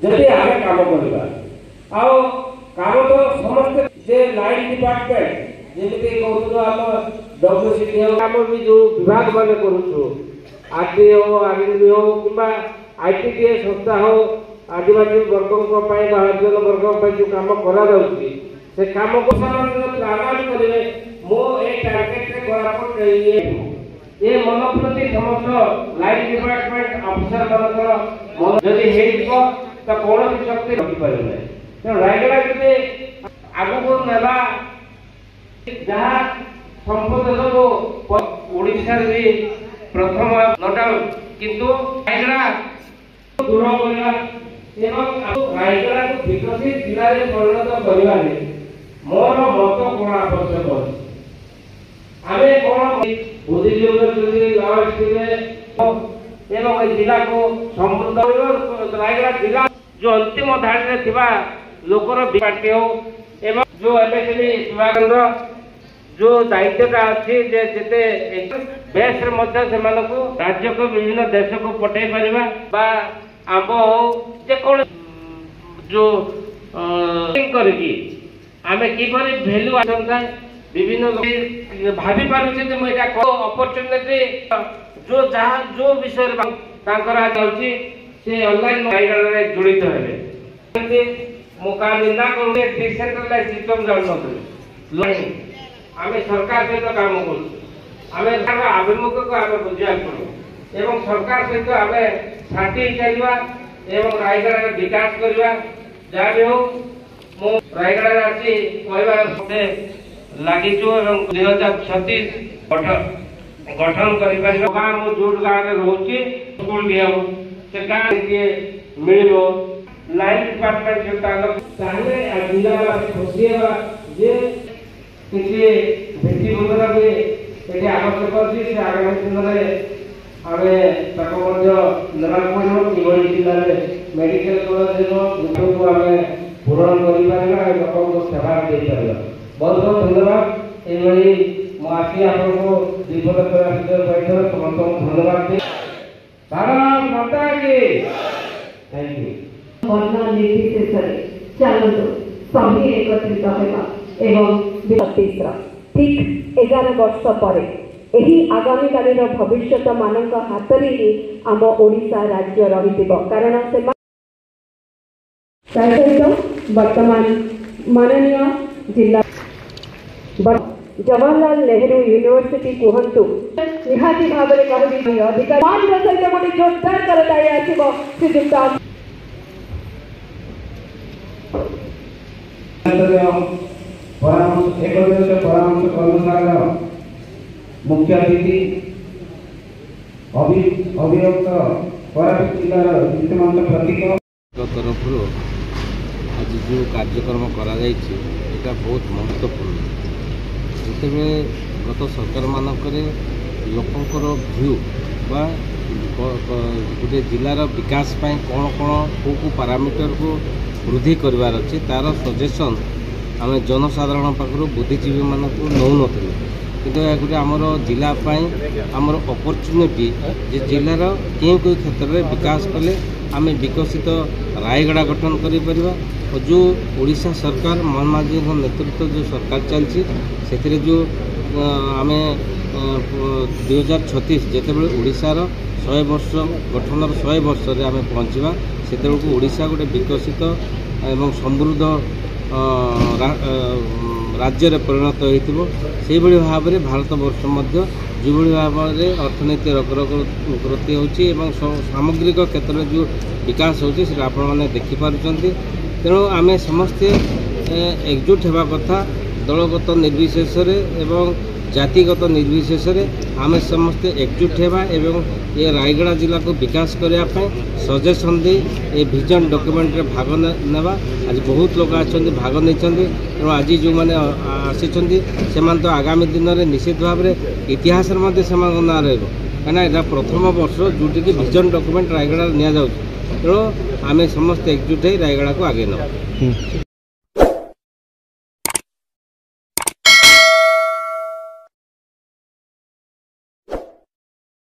जदि आमे काम करबा आउ काम तो समस्त जे लाइन डिपार्टमेंट जेमिति कहतो हम डब्ल्यूसीडी काम भी जो विभाग माने करूछु आरटीओ आरएनबीओ किबा आईटीडीए संस्था हो आदिवासी वर्गों को पाए हरिजन वर्गों को जो काम करा जाउछि से काम को आगामी करिवे मो ए टारगेट रे कोरापुट ये मन प्रति समस्त लाइन डिपार्टमेंट अफिसर मानकर मन जदि हेइबो तो कौन शक्ति रखी पारे तो रायगड़ा जदि आगु नेला जहाँ संपद सब ओडिशा रे प्रथम नोटाल किंतु रायगड़ा दूर करला एवं रायगड़ा को विकसित जिला रे परिणत करबा रे मोर मत कोन आवश्यक अछि आमे कोन बुद्धिजीवी एवं जिला को समृद्ध रायगड़ा जिला जो अंतिम धाड़ी में थिबा लोकर पार्टी हो एवं जो एमएसएमई विभाग जो दायित्वटा अच्छी जे जेते बेस रे मध्य से मानको राज्य को विभिन्न देश को पठे परिबा बा आंब हो जे कोन जो करकी आमे की करी वैल्यू आसंता विभिन्न भाभी पारुछे जे मैं को अपॉर्चुनिटी जो जहां जो विषय तांकर आउची से ऑनलाइन रायगड़ा रे जुड़ित हेबे मुका निंदा करले डिसेंट्रलाइज सिस्टम जान नथले आमे सरकार सहित काम करू आमे तार अभिमुख को आमे बुझिया पड़ो एवं सरकार सहित आमे साथी चलवा एवं रायगड़ा रे विकास करवा जा भी हो मो रायगड़ा रे आसी कहबा से लागि जो एवं 2036 गठन करि परिबा गाम मो जोड गाम रे रहउची स्कूल भी हो से गाम के मिलिबो लाइन डिपार्टमेंट जो ताले जिला वाला खुशी है जे किसी व्यक्ति बंधरा भी एटी आवश्यक अछि से आगामी दिन रे आमे ताको मध्य नरा पड़ो कि जिला रे मेडिकल कॉलेज रो को आमे पूरण करि पारबा लोक को सेवा दे पारबा बहुत बहुत धन्यवाद एवरी मासी आपको जीवन प्रयास बैठक समस्त धन्यवाद दे भारत माता की थैंक यू वर्णा निर्देश चलतु सभी एकत्रित होगा एवं ठीक 11 वर्ष पर यही आगामी कालीन भविष्य मानक हाथ में ही आम ओडिशा राज्य रही कारण से वर्तमान माननीय जिला जवाहरलाल नेहरू यूनिवर्सिटी कहतु निहाती भाव में कहबी अधिकार सहित गोटे जोरदार करताई आसो श्रीजुक्त परामर्श कर्मशाला मुख्य अतिथि अभियुक्त कोरापुट जिलार वित्तमंत्री प्रतीक तरफ आज जो कार्यक्रम करा बहुत महत्वपूर्ण जिते गत सरकार मानक लोकंर भ्यू बा गोटे जिलार विकास कौन कौन को पारामीटर को वृद्धि करार अच्छे तार सजेसन आम जनसाधारण पाखु बुद्धिजीवी मानक नौ नथिले किंतु गोटे आमर जिलापाई आमर अपॉर्चुनिटी जे जिलार केउ क्षेत्र में विकास कले आम विकसित रायगड़ा गठन कर और जो ओडिशा सरकार मोहन मांझी नेतृत्व जो सरकार चलती से जो आम 2036 जितेबाला ओडिशार 100 वर्ष गठनर 100 वर्ष रे आम पहुँचवा से ओडिशा गोटे विकसित एवं समृद्ध राज्य रे परिणत होती भाव में भारत वर्ष जो भाव में अर्थनीति अग्रगति होची सामग्रिक क्षेत्र में जो विकास होची से आपण मैंने देखिपारुचंती तेणु आम समस्ते एकजुट होगा कथा दलगत निर्विशेष एवं जातिगत निर्विशेष आम समस्ते एकजुट होगा एवं ये रायगड़ा जिला को विकास करने सजेसन दे ये विजन डॉक्यूमेंट रे भाग नेबा आज बहुत लोग आछंती भाग नहीं तेणु आज जो मैंने आसी से तो आगामी दिन में निश्चित भाव में इतिहास ना रहा यहाँ प्रथम वर्ष जोटि की विजन डॉक्यूमेंट रायगड़ा नि तेणु आम समस्त एकजुट हो रायगड़ा को आगे नवा।